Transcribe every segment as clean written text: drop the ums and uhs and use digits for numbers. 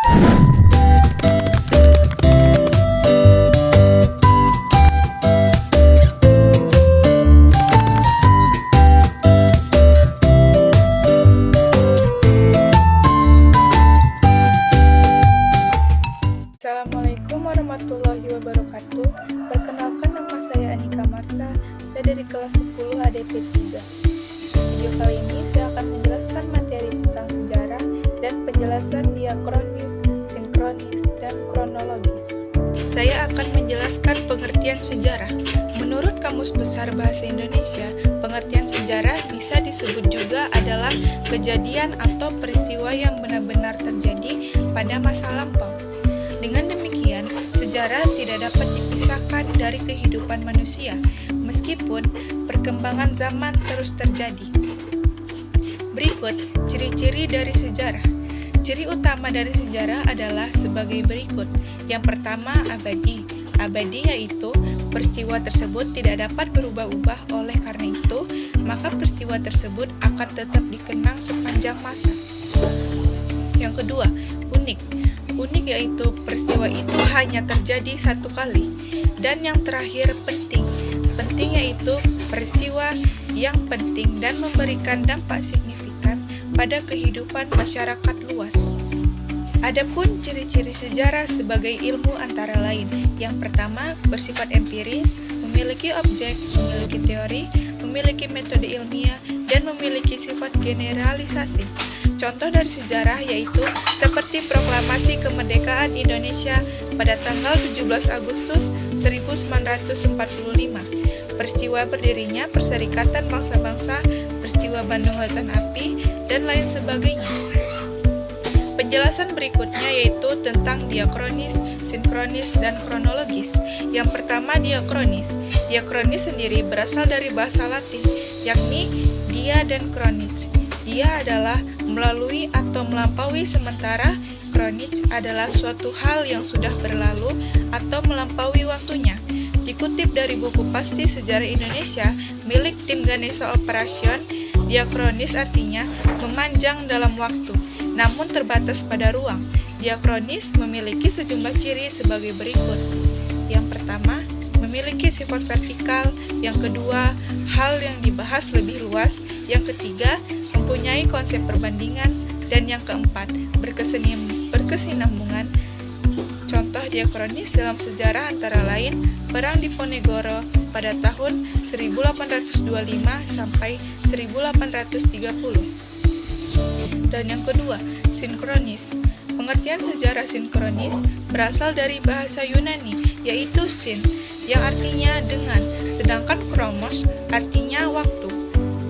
Assalamualaikum warahmatullahi wabarakatuh. Perkenalkan, nama saya Anika Marsa. Saya dari kelas 10 ADP 3. Video kali ini saya akan menjelaskan materi tentang sejarah dan penjelasan diakronis, sinkronis, dan kronologis. Saya akan menjelaskan pengertian sejarah. Menurut Kamus Besar Bahasa Indonesia, pengertian sejarah bisa disebut juga adalah kejadian atau peristiwa yang benar-benar terjadi pada masa lampau. Dengan demikian, sejarah tidak dapat dipisahkan dari kehidupan manusia, meskipun perkembangan zaman terus terjadi. Berikut ciri-ciri dari sejarah. Ciri utama dari sejarah adalah sebagai berikut. Yang pertama, abadi. Abadi yaitu peristiwa tersebut tidak dapat berubah-ubah, oleh karena itu, maka peristiwa tersebut akan tetap dikenang sepanjang masa. Yang kedua, unik. Unik yaitu peristiwa itu hanya terjadi satu kali. Dan yang terakhir, penting. Penting yaitu peristiwa yang penting dan memberikan dampak signifikan pada kehidupan masyarakat luas. Adapun ciri-ciri sejarah sebagai ilmu antara lain. Yang pertama, bersifat empiris, memiliki objek, memiliki teori, memiliki metode ilmiah, dan memiliki sifat generalisasi. Contoh dari sejarah yaitu seperti Proklamasi Kemerdekaan Indonesia pada tanggal 17 Agustus 1945, peristiwa berdirinya Perserikatan Bangsa-Bangsa, peristiwa Bandung Lautan Api, dan lain sebagainya. Penjelasan berikutnya yaitu tentang diakronis, sinkronis, dan kronologis. Yang pertama, diakronis. Diakronis sendiri berasal dari bahasa Latin, yakni dia dan kronis. Dia adalah melalui atau melampaui, sementara kronis adalah suatu hal yang sudah berlalu atau melampaui waktunya. Dikutip dari buku Pasti Sejarah Indonesia milik tim Ganesha Operation, diakronis artinya memanjang dalam waktu, namun terbatas pada ruang. Diakronis memiliki sejumlah ciri sebagai berikut. Yang pertama, memiliki sifat vertikal. Yang kedua, hal yang dibahas lebih luas. Yang ketiga, mempunyai konsep perbandingan. Dan yang keempat, berkesinambungan. Contoh diakronis dalam sejarah antara lain Perang Diponegoro pada tahun 1825 sampai 1830. Dan yang kedua, sinkronis. Pengertian sejarah sinkronis berasal dari bahasa Yunani, yaitu sin, yang artinya dengan, sedangkan kromos artinya waktu.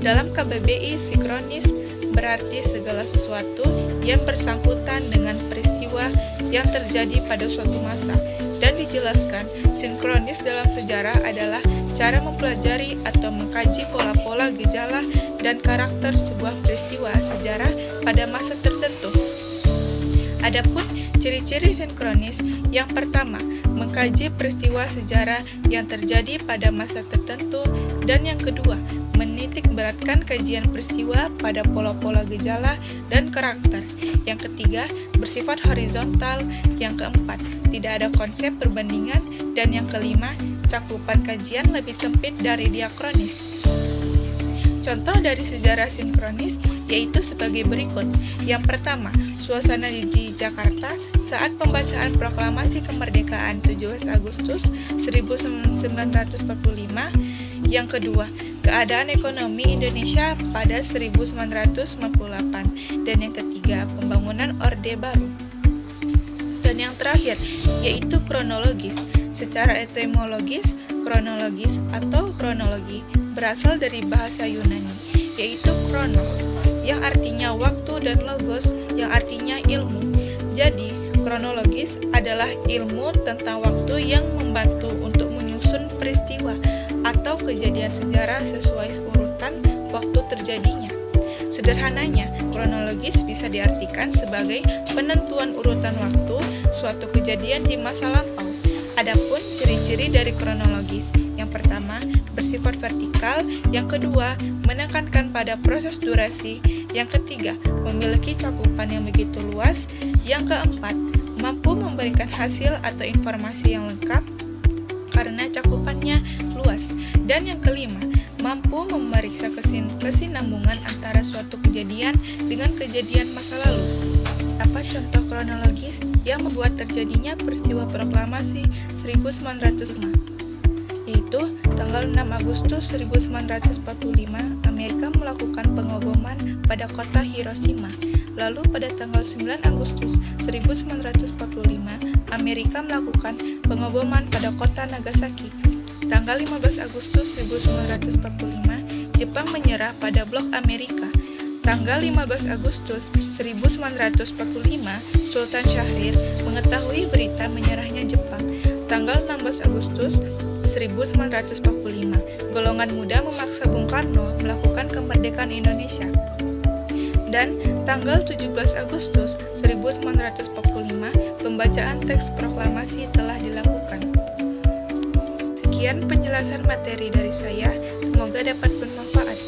Dalam KBBI, sinkronis berarti segala sesuatu yang bersangkutan dengan peristiwa yang terjadi pada suatu masa. Dan dijelaskan, sinkronis dalam sejarah adalah cara mempelajari atau mengkaji pola-pola, gejala, dan karakter sebuah peristiwa sejarah pada masa tertentu. Adapun ciri-ciri sinkronis, yang pertama, mengkaji peristiwa sejarah yang terjadi pada masa tertentu, dan yang kedua, menitik beratkan kajian peristiwa pada pola-pola gejala dan karakter. Yang ketiga, bersifat horizontal. Yang keempat, tidak ada konsep perbandingan. Dan yang kelima, cakupan kajian lebih sempit dari diakronis. Contoh dari sejarah sinkronis yaitu sebagai berikut. Yang pertama, suasana di Jakarta saat pembacaan Proklamasi Kemerdekaan 17 Agustus 1945. Yang kedua, keadaan ekonomi Indonesia pada 1958. Dan yang ketiga, pembangunan Orde Baru. Dan yang terakhir, yaitu kronologis. Secara etimologis, kronologis atau kronologi berasal dari bahasa Yunani, yaitu kronos, yang artinya waktu, dan logos, yang artinya ilmu. Jadi, kronologis adalah ilmu tentang waktu yang membantu untuk menyusun peristiwa atau kejadian sejarah sesuai urutan waktu terjadinya. Sederhananya, kronologis bisa diartikan sebagai penentuan urutan waktu suatu kejadian di masa lampau. Adapun ciri-ciri dari kronologis, yang pertama, bersifat vertikal, yang kedua, menekankan pada proses durasi, Yang ketiga, memiliki cakupan yang begitu luas. Yang keempat, mampu memberikan hasil atau informasi yang lengkap karena cakupannya luas. Dan yang kelima, mampu memeriksa kesinambungan antara suatu kejadian dengan kejadian masa lalu. Apa contoh kronologis yang membuat terjadinya peristiwa proklamasi 1905? Yaitu tanggal 6 Agustus 1945, Amerika melakukan pengoboman pada kota Hiroshima. Lalu pada tanggal 9 Agustus 1945, Amerika melakukan pengoboman pada kota Nagasaki. Tanggal 15 Agustus 1945, Jepang menyerah pada blok Amerika. Tanggal 15 Agustus 1945, Sultan Syahrir mengetahui berita menyerahnya Jepang. Tanggal 16 Agustus 1945, golongan muda memaksa Bung Karno melakukan kemerdekaan Indonesia. Dan tanggal 17 Agustus 1945, pembacaan teks proklamasi telah dilakukan. Sekian penjelasan materi dari saya, semoga dapat bermanfaat.